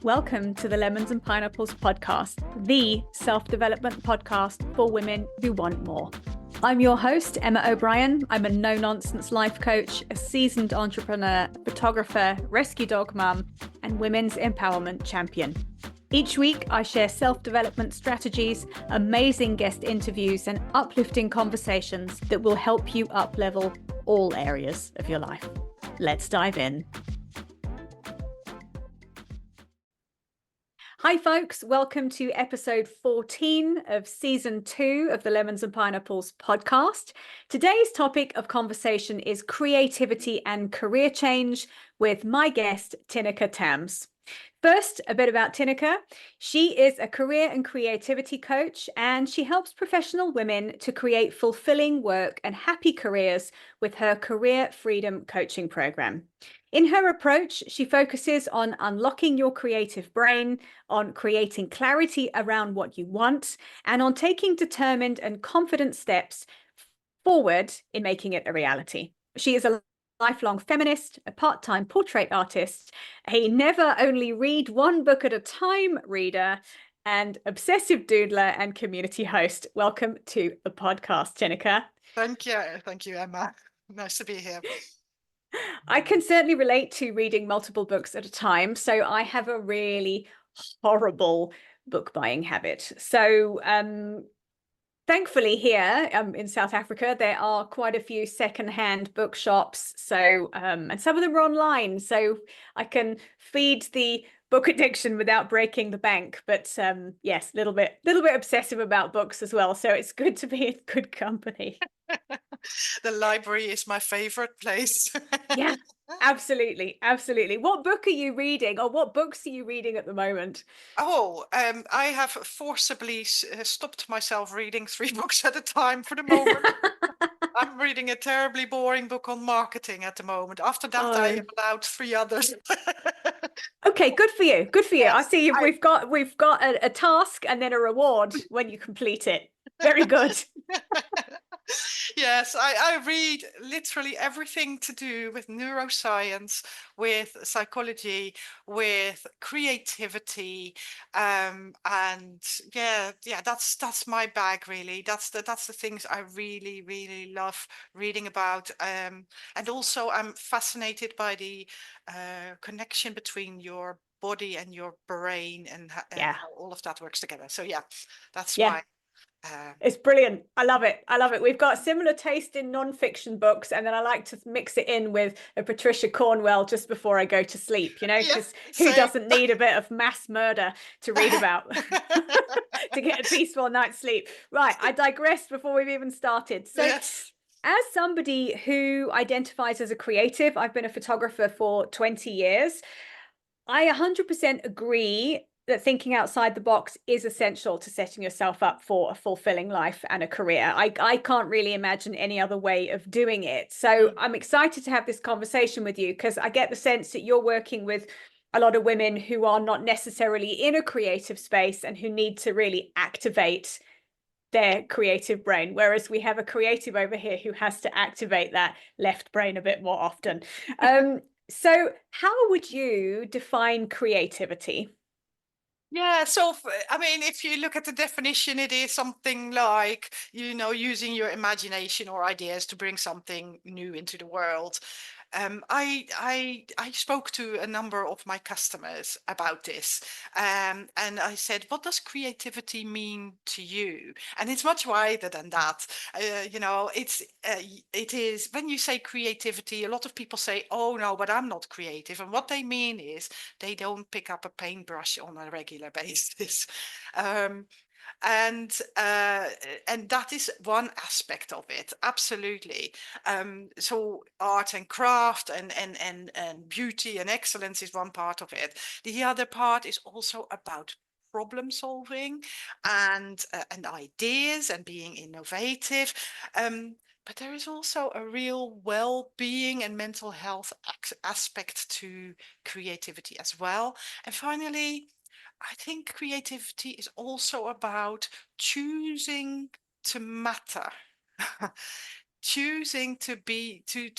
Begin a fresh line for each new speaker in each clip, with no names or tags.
Welcome to the Lemons and Pineapples podcast, the self-development podcast for women who want more. I'm your host, Emma O'Brien. I'm a no-nonsense life coach, a seasoned entrepreneur, photographer, rescue dog mum, and women's empowerment champion. Each week, I share self-development strategies, amazing guest interviews, and uplifting conversations that will help you up-level all areas of your life. Let's dive in. Hi folks, welcome to episode 14 of season 2 of the Lemons and Pineapples podcast. Today's topic of conversation is creativity and career change with my guest, Tineke Tammes. First, a bit about Tineke. She is a career and creativity coach, and she helps professional women to create fulfilling work and happy careers with her Career Freedom Coaching Program. In her approach, she focuses on unlocking your creative brain, on creating clarity around what you want, and on taking determined and confident steps forward in making it a reality. She is a lifelong feminist, a part-time portrait artist, a never only read one book at a time reader, and obsessive doodler and community host. Welcome to the podcast, Tineke.
Thank you, Emma. Nice to be here.
I can certainly relate to reading multiple books at a time. So I have a really horrible book buying habit. So thankfully here in South Africa, there are quite a few secondhand bookshops. So and some of them are online. So I can feed the book addiction without breaking the bank. But yes, a little bit obsessive about books as well. So it's good to be in good company.
The library is my favorite place.
Yeah, absolutely. What book are you reading, or what books are you reading at the moment?
I have forcibly stopped myself reading 3 books at a time for the moment. I'm reading a terribly boring book on marketing at the moment. After that, I am allowed 3 others.
Okay, good for you. I
Yes,
see we've got a task and then a reward when you complete it. Very good.
Yes, I read literally everything to do with neuroscience, with psychology, with creativity, and that's my bag really. That's the things I really love reading about. And also I'm fascinated by the connection between your body and your brain and how all of that works together. So yeah, that's
Yeah.
my.
It's brilliant. I love it. We've got similar taste in non-fiction books, and then I like to mix it in with a Patricia Cornwell just before I go to sleep, because who doesn't need a bit of mass murder to read about to get a peaceful night's sleep? Right, I digressed before we've even started. So
Yes.
as somebody who identifies as a creative, I've been a photographer for 20 years. I 100% agree that thinking outside the box is essential to setting yourself up for a fulfilling life and a career. I can't really imagine any other way of doing it. So I'm excited to have this conversation with you, because I get the sense that you're working with a lot of women who are not necessarily in a creative space and who need to really activate their creative brain, whereas we have a creative over here who has to activate that left brain a bit more often. So how would you define creativity?
Yeah, so I mean, if you look at the definition, it is something like, using your imagination or ideas to bring something new into the world. I spoke to a number of my customers about this, and I said, "What does creativity mean to you?" And it's much wider than that. It is when you say creativity, a lot of people say, "Oh no, but I'm not creative," and what they mean is they don't pick up a paintbrush on a regular basis. Um, and that is one aspect of it, absolutely. So art and craft and beauty and excellence is one part of it. The other part is also about problem solving and ideas and being innovative. But there is also a real well-being and mental health aspect to creativity as well. And finally, I think creativity is also about choosing to matter, choosing to be to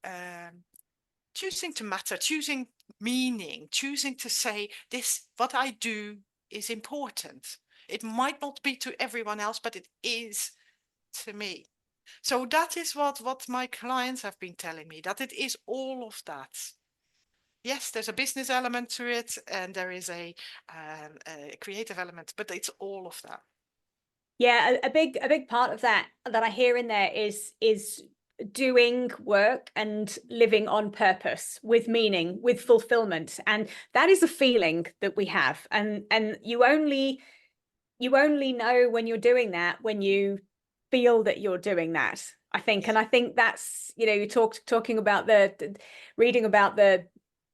um, choosing to matter, choosing meaning, choosing to say, this, what I do is important. It might not be to everyone else, but it is to me. So that is what my clients have been telling me, that it is all of that. Yes, there's a business element to it, and there is a creative element, but it's all of that.
Yeah, a big part of that I hear in there is doing work and living on purpose, with meaning, with fulfillment. And that is a feeling that we have. And you only know when you're doing that when you feel that you're doing that, I think.
Yeah,
And I think that's, you talking about the reading about the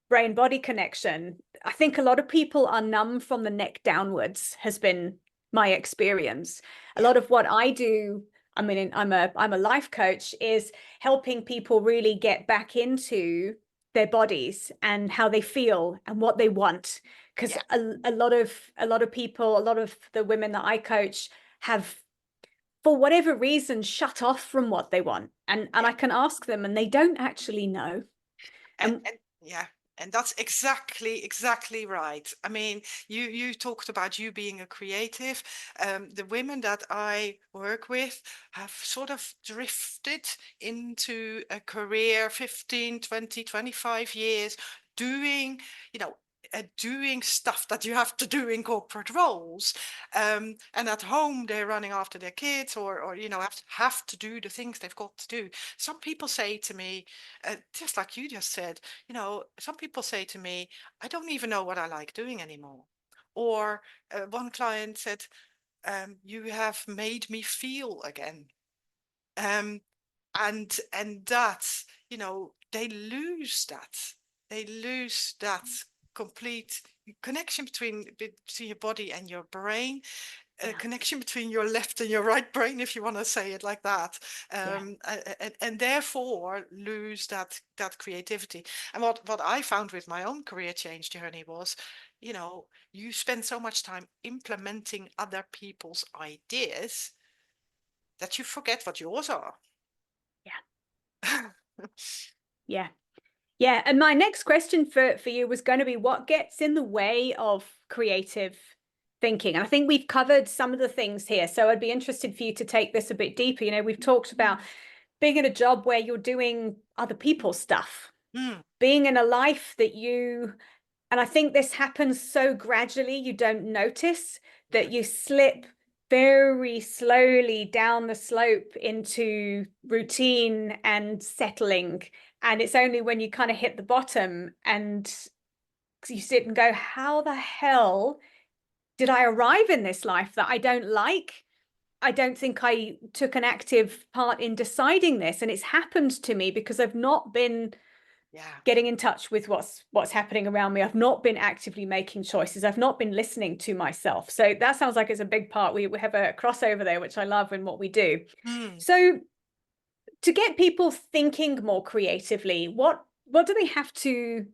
brain body connection. I think a lot of people are numb from the neck downwards, has been my experience. A
yeah,
lot of what I do, I mean, I'm a life coach, is helping people really get back into their bodies and how they feel and what they want. Because
yeah,
a lot of people, a lot of the women that I coach have, for whatever reason, shut off from what they want. And
yeah.
I can ask them and they don't actually know. And
And yeah, and that's exactly right. I mean, you talked about you being a creative. The women that I work with have sort of drifted into a career 15, 20, 25 years doing, you know, doing stuff that you have to do in corporate roles, and at home they're running after their kids, or have to do the things they've got to do. Some people say to me, just like you just said, some people say to me, I don't even know what I like doing anymore. Or one client said, you have made me feel again. Um, and that, they lose that. They lose that complete connection between your body and your brain, a
yeah,
connection between your left and your right brain, if you want to say it like that,
yeah.
and therefore lose that creativity. And what I found with my own career change journey was, you spend so much time implementing other people's ideas that you forget what yours are.
Yeah. Yeah. Yeah. And my next question for you was going to be, what gets in the way of creative thinking? And I think we've covered some of the things here. So I'd be interested for you to take this a bit deeper. We've talked about being in a job where you're doing other people's stuff,
Mm,
being in a life that and I think this happens so gradually, you don't notice
yeah,
that you slip very slowly down the slope into routine and settling. And it's only when you kind of hit the bottom and you sit and go, how the hell did I arrive in this life that I don't like? I don't think I took an active part in deciding this. And it's happened to me because I've not been
yeah.
getting in touch with what's happening around me. I've not been actively making choices. I've not been listening to myself. So that sounds like it's a big part. We have a crossover there, which I love in what we do.
Mm.
So to get people thinking more creatively, what do they have to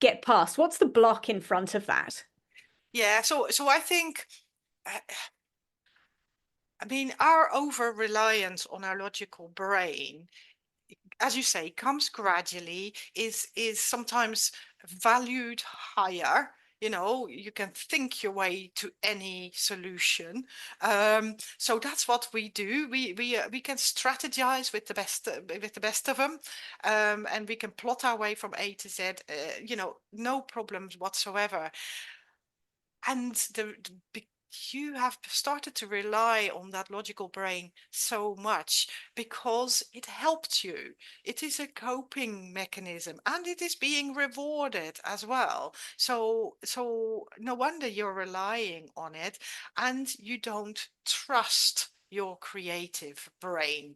get past? What's the block in front of that?
Yeah, so I think, uh, I mean, our over reliance on our logical brain, as you say, comes gradually, is sometimes valued higher. You can think your way to any solution. So that's what we do. We can strategize with the best of them, and we can plot our way from A to Z. No problems whatsoever. And you have started to rely on that logical brain so much because it helped you. It is a coping mechanism and it is being rewarded as well. So no wonder you're relying on it, and you don't trust your creative brain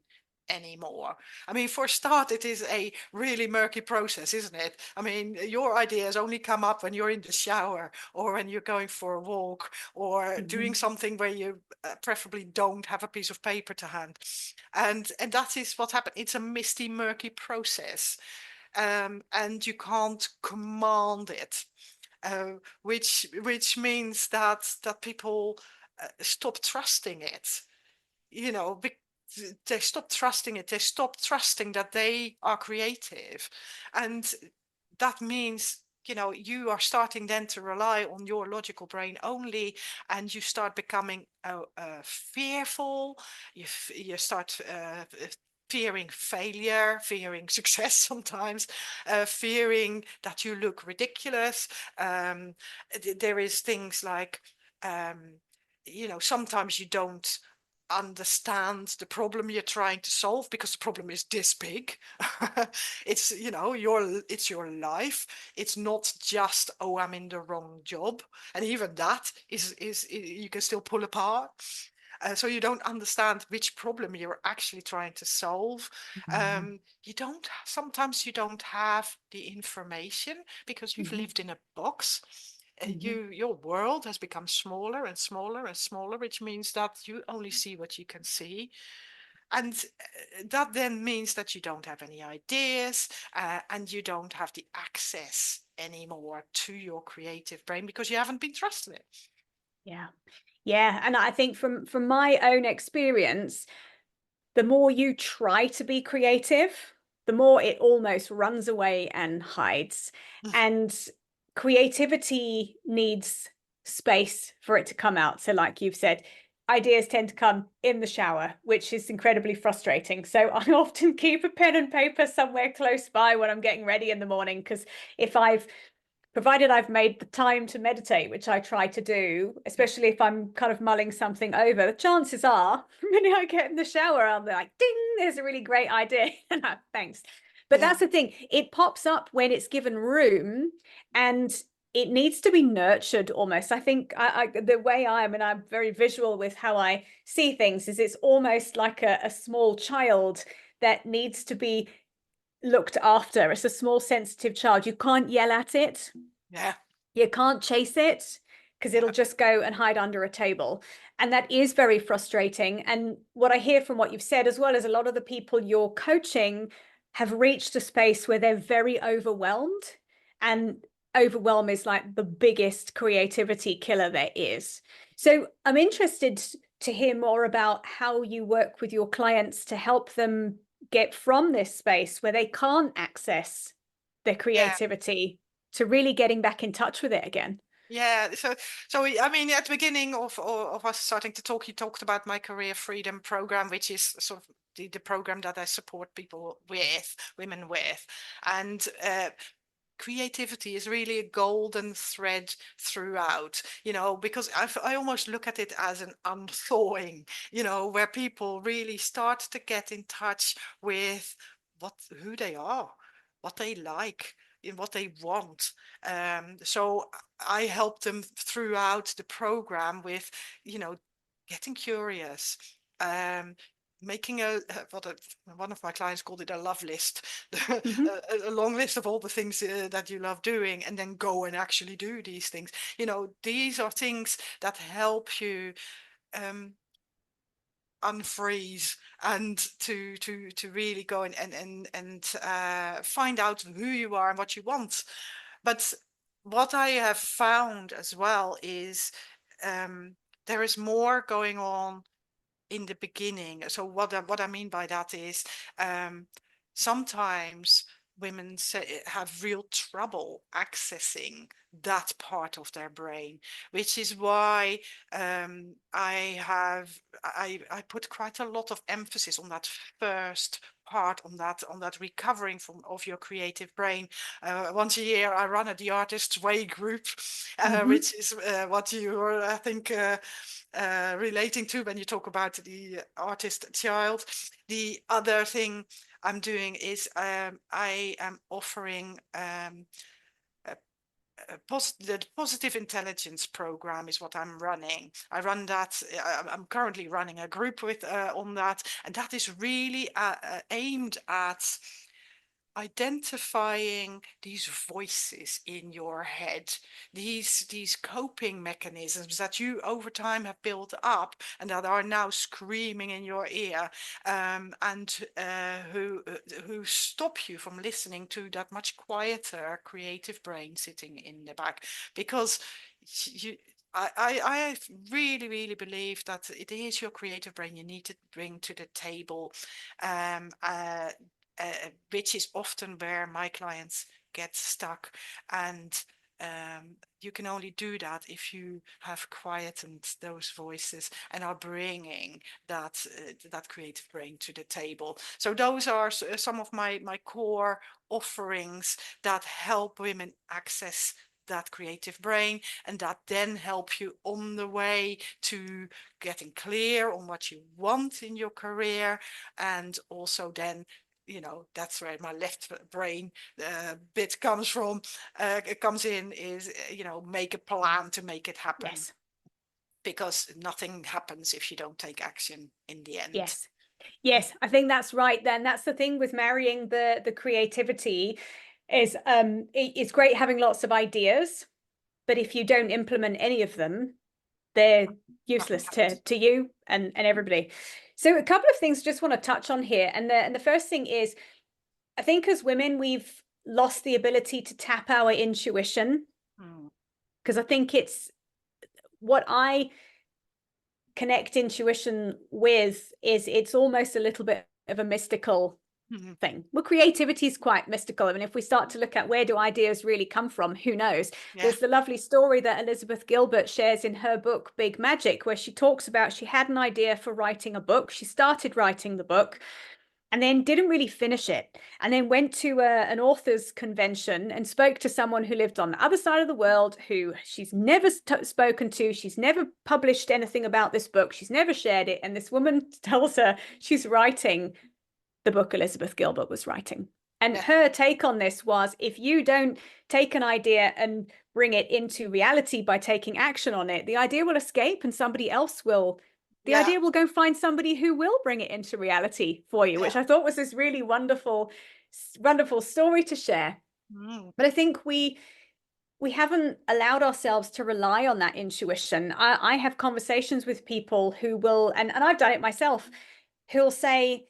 anymore. I mean, for a start, it is a really murky process, isn't it? I mean, your ideas only come up when you're in the shower, or when you're going for a walk, or doing
Mhm.
something where you preferably don't have a piece of paper to hand. And that is what happened. It's a misty, murky process, and you can't command it, which means that people stop trusting it. You know, they stop trusting it. They stop trusting that they are creative, and that means you are starting then to rely on your logical brain only, and you start becoming fearful. You start fearing failure, fearing success sometimes, fearing that you look ridiculous. There is things like, sometimes you don't understand the problem you're trying to solve because the problem is this big. It's your life. It's not just, oh, I'm in the wrong job, and even that is you can still pull apart. So you don't understand which problem you're actually trying to solve. Sometimes you don't have the information because you've lived in a box. Your world has become smaller and smaller and smaller, which means that you only see what you can see. And that then means that you don't have any ideas, and you don't have the access anymore to your creative brain because you haven't been trusted it.
Yeah. Yeah. And I think from my own experience, the more you try to be creative, the more it almost runs away and hides. And creativity needs space for it to come out. So, like you've said, ideas tend to come in the shower, which is incredibly frustrating. So, I often keep a pen and paper somewhere close by when I'm getting ready in the morning, because provided I've made the time to meditate, which I try to do, especially if I'm kind of mulling something over, the chances are when I get in the shower, I'll be like, ding, there's a really great idea. Thanks. But
Yeah.
that's the thing. It pops up when it's given room, and it needs to be nurtured almost. I think the way I'm very visual with how I see things, is it's almost like a small child that needs to be looked after. It's a small sensitive child. You can't yell at it.
Yeah.
You can't chase it, because it'll
Yeah.
just go and hide under a table. And that is very frustrating. And what I hear from what you've said, as well as a lot of the people you're coaching, have reached a space where they're very overwhelmed. And overwhelm is like the biggest creativity killer there is. So I'm interested to hear more about how you work with your clients to help them get from this space where they can't access their
Yeah.
creativity to really getting back in touch with it again.
Yeah, so I mean, at the beginning of us starting to talk, you talked about my Career Freedom Program, which is sort of the program that I support people with, women with, and creativity is really a golden thread throughout, because I almost look at it as an unthawing, where people really start to get in touch with who they are, what they like, and what they want. So I help them throughout the program with, getting curious, making one of my clients called it a love list,
Mm-hmm.
a long list of all the things that you love doing, and then go and actually do these things. These are things that help you unfreeze and to really go and find out who you are and what you want. But what I have found as well is there is more going on in the beginning. So what I mean by that is sometimes women have real trouble accessing that part of their brain, which is why I put quite a lot of emphasis on that first part, on that recovering of your creative brain. Once a year I run at the Artist's Way group,
Mm-hmm.
which is what you are, I think, relating to when you talk about the artist child. The other thing I'm doing is I am offering the positive intelligence program is what I'm running. I run that. I'm currently running a group with on that, and that is really aimed at identifying these voices in your head, these coping mechanisms that you over time have built up and that are now screaming in your ear, and who stop you from listening to that much quieter creative brain sitting in the back. Because you I really, really believe that it is your creative brain you need to bring to the table, which is often where my clients get stuck. And you can only do that if you have quietened those voices and are bringing that creative brain to the table. So those are some of my core offerings that help women access that creative brain, and that then help you on the way to getting clear on what you want in your career. And also then, that's where my left brain bit comes from. It comes in is, make a plan to make it happen.
Yes.
Because nothing happens if you don't take action in the end.
Yes. Yes, I think that's right. Then that's the thing with marrying the creativity is it's great having lots of ideas, but if you don't implement any of them, they're useless to you and everybody. So a couple of things I just want to touch on here. And the first thing is, I think as women, we've lost the ability to tap our intuition, because I think it's what I connect intuition with is it's almost a little bit of a mystical thing. Well, creativity is quite mystical. I mean, if we start to look at where do ideas really come from, who knows? Yeah. There's the lovely story that Elizabeth Gilbert shares in her book, Big Magic, where she talks about she had an idea for writing a book. She started writing the book and then didn't really finish it, and then went to an author's convention and spoke to someone who lived on the other side of the world, who she's never spoken to. She's never published anything about this book. She's never shared it. And this woman tells her she's writing the book Elizabeth Gilbert was writing. And her take on this was, if you don't take an idea and bring it into reality by taking action on it, the idea will escape and somebody else will. The idea will go find somebody who will bring it into reality for you, which I thought was this really wonderful, wonderful story to share. But I think we haven't allowed ourselves to rely on that intuition. I have conversations with people who will, and I've done it myself, who'll say,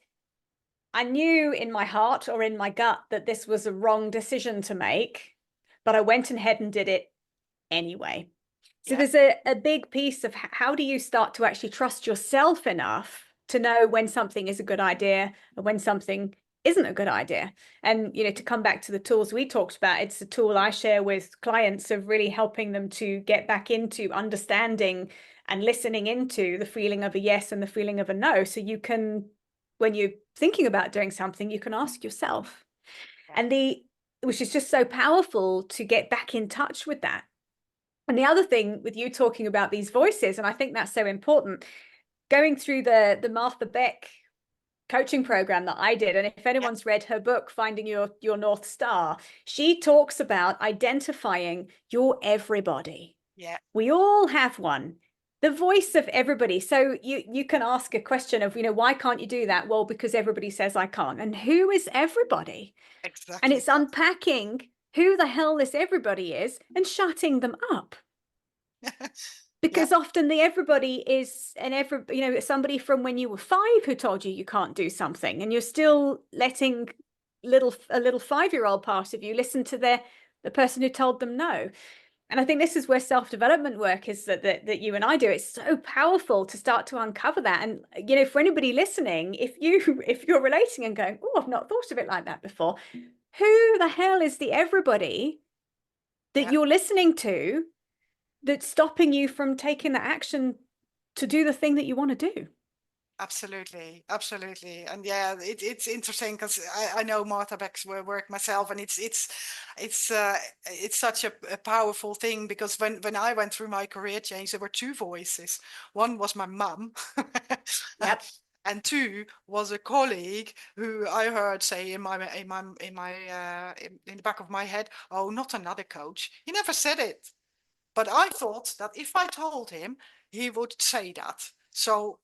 I knew in my heart or in my gut that this was a wrong decision to make, but I went ahead and did it anyway. So there's a big piece of how do you start to actually trust yourself enough to know when something is a good idea and when something isn't a good idea. And, to come back to the tools we talked about, it's a tool I share with clients of really helping them to get back into understanding and listening into the feeling of a yes and the feeling of a no. So you can, when you're thinking about doing something, you can ask yourself. And which is just so powerful to get back in touch with that. And the other thing with you talking about these voices, and I think that's so important, going through the Martha Beck coaching program that I did, and if anyone's read her book, Finding Your North Star, she talks about identifying your everybody. We all have one, the voice of everybody. So you can ask a question of, why can't you do that? Well, because everybody says I can't. And who is everybody? Exactly. And it's unpacking who the hell this everybody is and shutting them up. Because often the everybody is somebody from when you were 5 who told you can't do something, and you're still letting a little 5-year-old part of you listen to the person who told them no. And I think this is where self-development work is that you and I do. It's so powerful to start to uncover that. And for anybody listening, if you're relating and going, oh, I've not thought of it like that before, who the hell is the everybody that you're listening to that's stopping you from taking the action to do the thing that you want to do?
Absolutely. And it's interesting because I know Martha Beck's work myself, and it's such a powerful thing, because when I went through my career change, there were 2 voices. One was my mum. And 2 was a colleague who I heard say in the back of my head, oh, not another coach. He never said it. But I thought that if I told him, he would say that. So,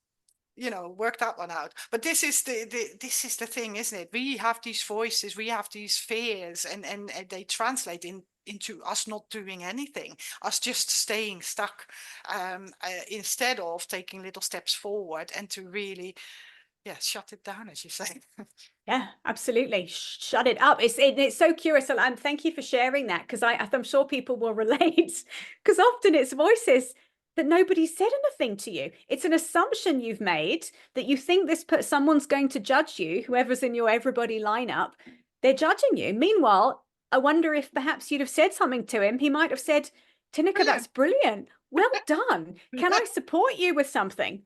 work that one out. But this is the thing, isn't it? We have these voices, we have these fears, and they translate into us not doing anything, us just staying stuck, instead of taking little steps forward and to really, shut it down, as you say.
Yeah, absolutely. Shut it up. It's so curious. And thank you for sharing that, because I'm sure people will relate, because often it's voices that nobody said anything to you. It's an assumption you've made that you think someone's going to judge you, whoever's in your everybody lineup, they're judging you. Meanwhile, I wonder if perhaps you'd have said something to him. He might have said, Tineke, that's
Brilliant.
brilliant. Well done. Can I support you with something?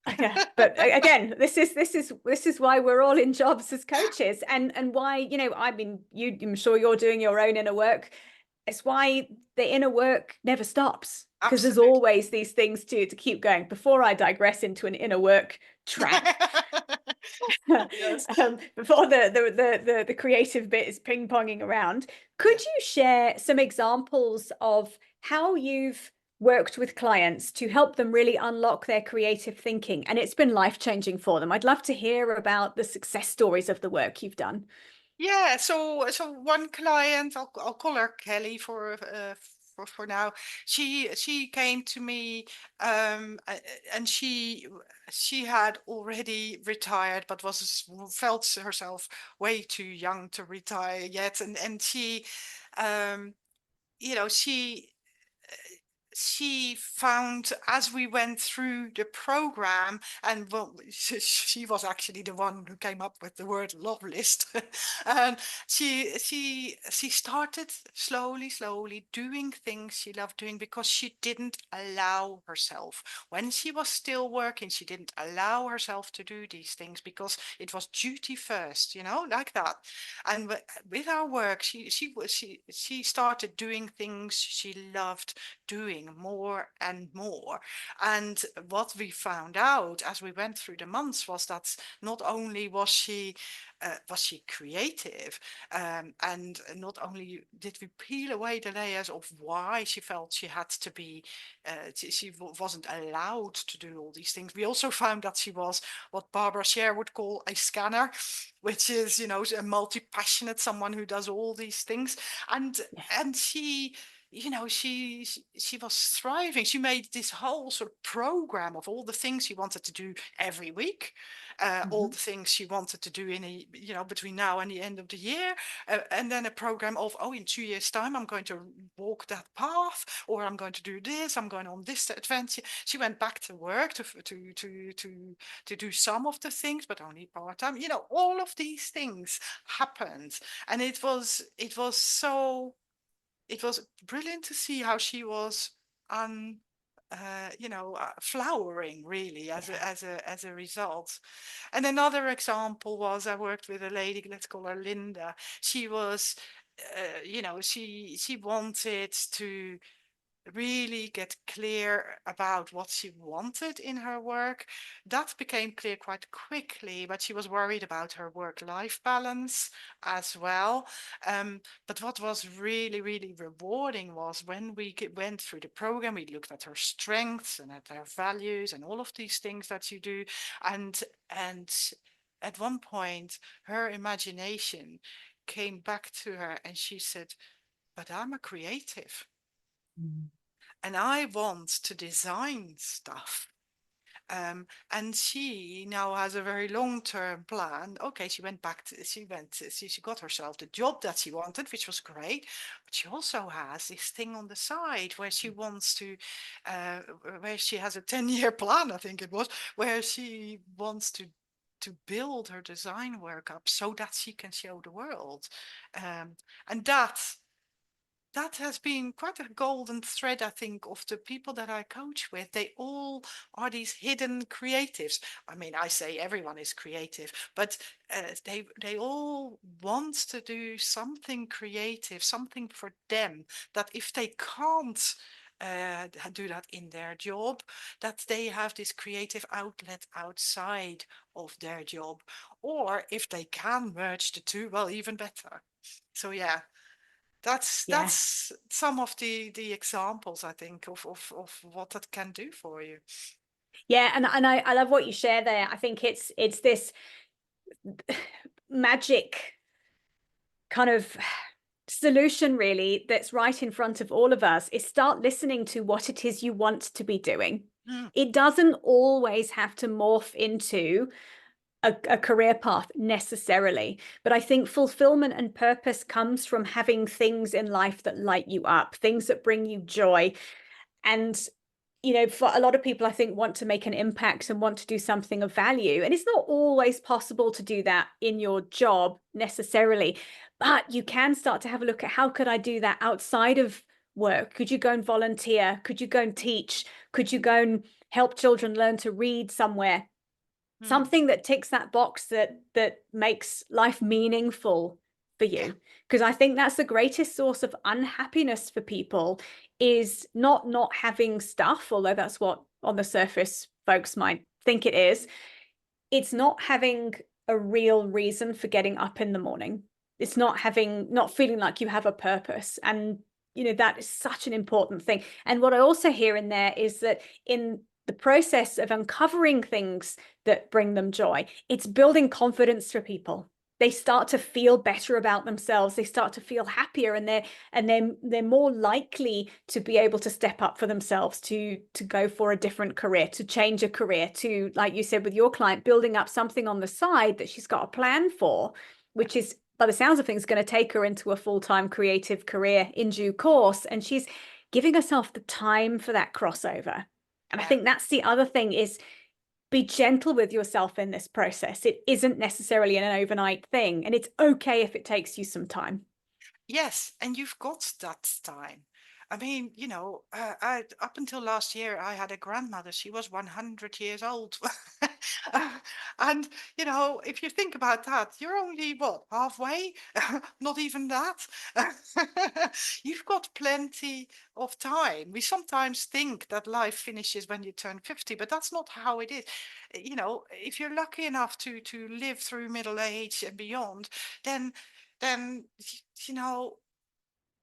Okay, but again, this is why we're all in jobs as coaches, and why, I mean, I'm sure you're doing your own inner work. It's why the inner work never stops, because there's
Absolutely.
always these things to keep going. Before I digress into an inner work track,
Yes.
before the creative bit is ping-ponging around,
Yeah.
could you share some examples of how you've worked with clients to help them really unlock their creative thinking and it's been life-changing for them? I'd love to hear about the success stories of the work you've done.
Yeah, so one client, I'll call her Kelly for now. She came to me, and she had already retired, but felt herself way too young to retire yet, and she, um, you know, she found, as we went through the program, and well, she was actually the one who came up with the word love list. And she started slowly doing things she loved doing, because she didn't allow herself, when she was still working, she didn't allow herself to do these things because it was duty first, like that. And with our work, she started doing things she loved doing more and more. And what we found out as we went through the months was that not only was she creative, and not only did we peel away the layers of why she felt she had to be, she wasn't allowed to do all these things. We also found that she was what Barbara Sher would call a scanner, which is, a multi-passionate, someone who does all these things. And
Yes.
and she was thriving. She made this whole sort of program of all the things she wanted to do every week, all the things she wanted to do between now and the end of the year, and then a program of, oh, in 2 years' time I'm going to walk that path, or I'm going to do this, I'm going on this adventure. She went back to work to do some of the things, but only part time. All of these things happened, and it was brilliant to see how she was un flowering, really, as
Yeah.
a result. And another example was, I worked with a lady, let's call her Linda. She was, she wanted to really get clear about what she wanted in her work. That became clear quite quickly, but she was worried about her work-life balance as well. But what was really, really rewarding was when we went through the program, we looked at her strengths and at her values and all of these things that you do. And at one point, her imagination came back to her and she said, but I'm a creative.
Mm.
And I want to design stuff. And she now has a very long-term plan. Okay, she got herself the job that she wanted, which was great. But she also has this thing on the side where she wants to, where she has a 10-year plan, I think it was, where she wants to build her design work up so that she can show the world. And that has been quite a golden thread, I think, of the people that I coach with. They all are these hidden creatives. I mean, I say everyone is creative, but they all want to do something creative, something for them, that if they can't do that in their job, that they have this creative outlet outside of their job. Or if they can merge the two, well, even better. So yeah,
Yeah.
that's some of the examples, I think, of what that can do for you.
Yeah, and I love what you share there. I think it's this magic kind of solution really that's right in front of all of us is start listening to what it is you want to be doing.
Mm,
It doesn't always have to morph into a career path necessarily, but I think fulfillment and purpose comes from having things in life that light you up, things that bring you joy. And for a lot of people, I think, want to make an impact and want to do something of value. And it's not always possible to do that in your job necessarily. But you can start to have a look at, how could I do that outside of work? Could you go and volunteer? Could you go and teach? Could you go and help children learn to read somewhere?
Mm.
Something that ticks that box, that makes life meaningful for
Yeah.
you. Because I think that's the greatest source of unhappiness for people, is not having stuff, although that's what on the surface folks might think it is. It's not having a real reason for getting up in the morning. It's not feeling like you have a purpose. And that is such an important thing. And what I also hear in there is that in the process of uncovering things that bring them joy, it's building confidence for people. They start to feel better about themselves. They start to feel happier, and they're more likely to be able to step up for themselves, to go for a different career, to change a career, to, like you said with your client, building up something on the side that she's got a plan for, which is, by the sounds of things, going to take her into a full-time creative career in due course. And she's giving herself the time for that crossover. And I
Yeah.
think that's the other thing, is be gentle with yourself in this process. It isn't necessarily an overnight thing, and it's okay if it takes you some time.
Yes, and you've got that time. I mean, I up until last year, I had a grandmother. She was 100 years old. And, if you think about that, you're only what, halfway? Not even that. You've got plenty of time. We sometimes think that life finishes when you turn 50, but that's not how it is. If you're lucky enough to live through middle age and beyond, then you know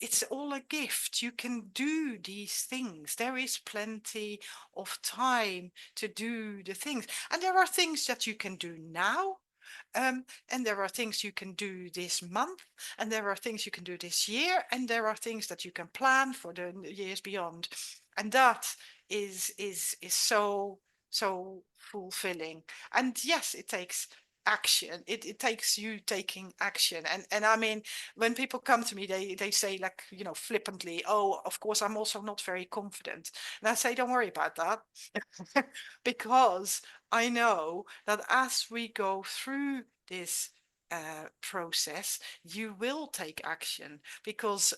it's all a gift. You can do these things. There is plenty of time to do the things, and there are things that you can do now, and there are things you can do this month, and there are things you can do this year, and there are things that you can plan for the years beyond, and that is so fulfilling. And yes, it takes action. It takes you taking action. And I mean, when people come to me, they say, like, flippantly, oh, of course I'm also not very confident. And I say, don't worry about that. Because I know that as we go through this process, you will take action, because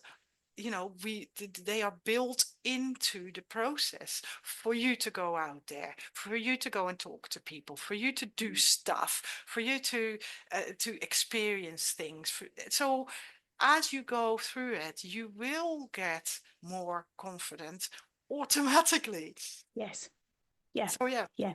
they are built into the process for you to go out there, for you to go and talk to people, for you to do stuff, for you to experience things. So as you go through it, you will get more confident automatically.
Yes. Yeah.
So yeah.
Yeah.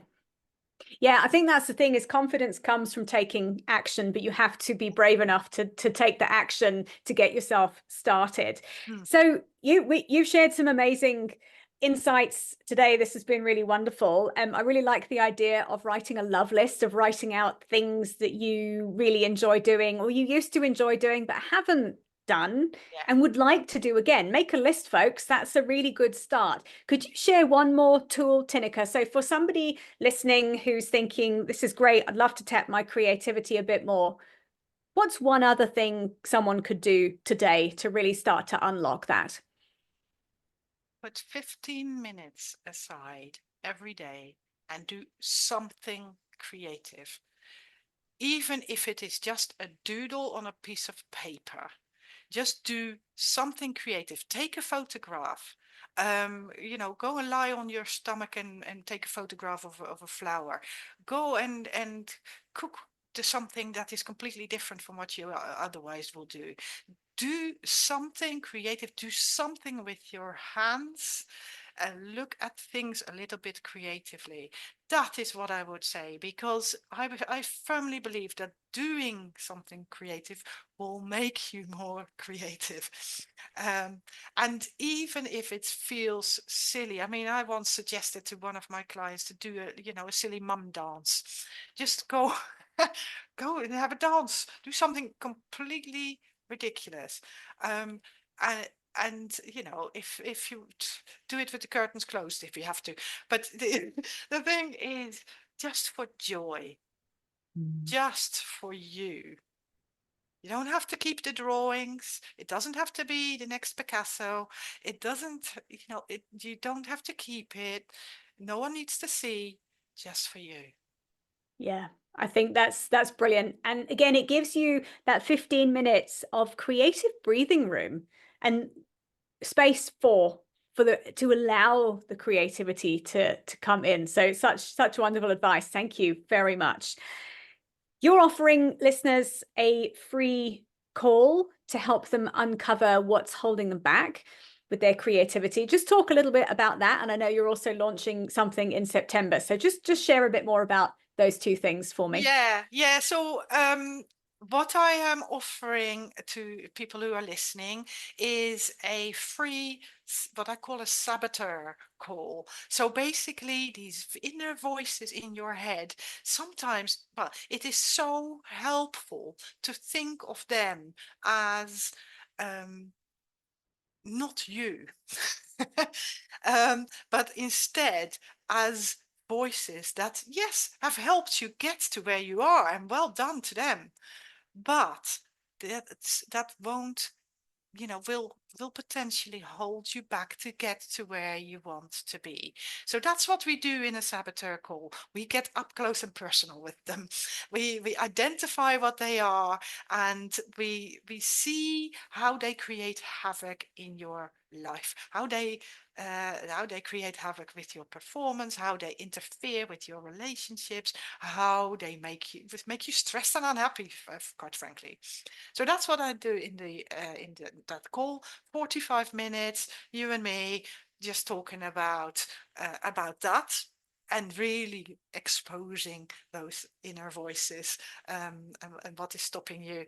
Yeah, I think that's the thing, is confidence comes from taking action, but you have to be brave enough to take the action to get yourself started.
Hmm.
So you've shared some amazing insights today. This has been really wonderful. I really like the idea of writing a love list, of writing out things that you really enjoy doing, or you used to enjoy doing but haven't done
Yeah.
and would like to do again. Make a list, folks. That's a really good start. Could you share one more tool, Tineke? So for somebody listening who's thinking, this is great, I'd love to tap my creativity a bit more, what's one other thing someone could do today to really start to unlock that?
Put 15 minutes aside every day and do something creative. Even if it is just a doodle on a piece of paper, just do something creative. Take a photograph. Go and lie on your stomach and take a photograph of a flower. Go and cook to something that is completely different from what you otherwise will do. Do something creative. Do something with your hands, and look at things a little bit creatively. That is what I would say, because I firmly believe that doing something creative will make you more creative. Um, and even if it feels silly, I mean, I once suggested to one of my clients to do a silly mum dance. Just go, go and have a dance. Do something completely ridiculous. Um, and if you do it with the curtains closed if you have to, but the thing is, just for joy, just for you. You don't have to keep the drawings. It doesn't have to be the next Picasso. It doesn't, you don't have to keep it. No one needs to see, just for you.
Yeah. I think that's brilliant. And again, it gives you that 15 minutes of creative breathing room and space for the to allow the creativity to come in. So such wonderful advice. Thank you very much. You're offering listeners a free call to help them uncover what's holding them back with their creativity. Just talk a little bit about that. And I know you're also launching something in September. So just share a bit more about those two things for me.
Yeah. So what I am offering to people who are listening is a free, what I call a saboteur call. So basically, these inner voices in your head, sometimes, well, it is so helpful to think of them as not you, but instead as voices that, yes, have helped you get to where you are, and well done to them. But that won't, will potentially hold you back to get to where you want to be. So that's what we do in a saboteur call. We get up close and personal with them. We identify what they are, and we see how they create havoc in your life, how they create havoc with your performance, how they interfere with your relationships, how they make you stressed and unhappy, quite frankly. So that's what I do in that call. 45 minutes, you and me, just talking about that, and really exposing those inner voices, and what is stopping you.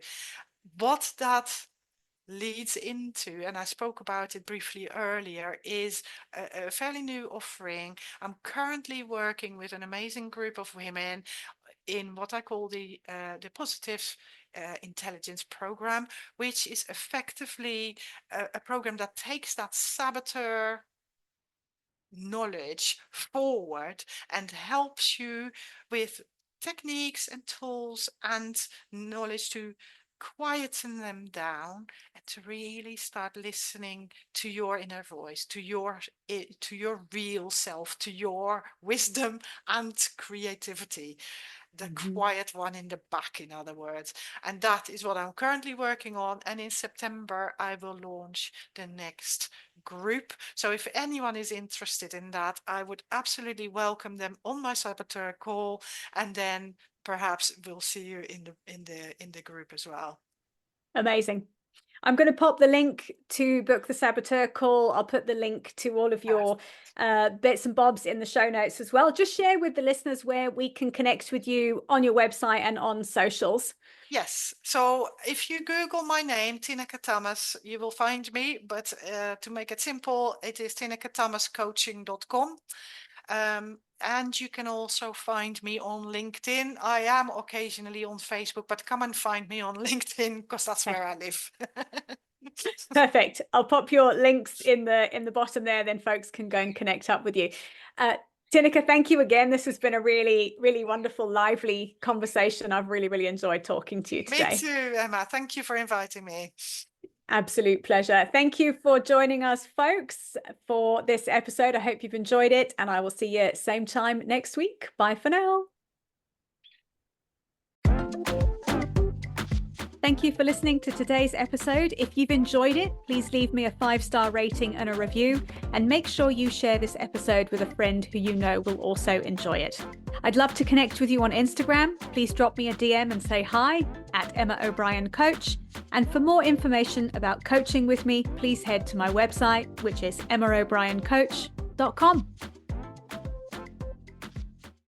What that leads into, and I spoke about it briefly earlier, is a fairly new offering. I'm currently working with an amazing group of women in what I call the positive intelligence program, which is effectively a program that takes that saboteur knowledge forward and helps you with techniques and tools and knowledge to quieten them down and to really start listening to your inner voice, to your real self, to your wisdom and creativity, the quiet one in the back, in other words. And that is what I'm currently working on. And in September, I will launch the next group. So if anyone is interested in that, I would absolutely welcome them on my saboteur call, and then perhaps we'll see you in the group as well.
Amazing. I'm going to pop the link to book the saboteur call. I'll put the link to all of your bits and bobs in the show notes as well. Just share with the listeners where we can connect with you on your website and on socials.
Yes. So if you Google my name, Tineke Tammes, you will find me. But to make it simple, it is tineketammescoaching.com. And you can also find me on LinkedIn. I am occasionally on Facebook, but come and find me on LinkedIn, because that's where I live.
Perfect. I'll pop your links in the bottom there, then folks can go and connect up with you. Tineke, thank you again. This has been a really, really wonderful, lively conversation. I've really, really enjoyed talking to you today.
Me too, Emma. Thank you for inviting me.
Absolute pleasure. Thank you for joining us, folks, for this episode. I hope you've enjoyed it, and I will see you same time next week. Bye for now. Thank you for listening to today's episode. If you've enjoyed it, please leave me a 5-star rating and a review, and make sure you share this episode with a friend who you know will also enjoy it. I'd love to connect with you on Instagram. Please drop me a DM and say hi at Emma O'Brien Coach. And for more information about coaching with me, please head to my website, which is emmaobrien.coach.com.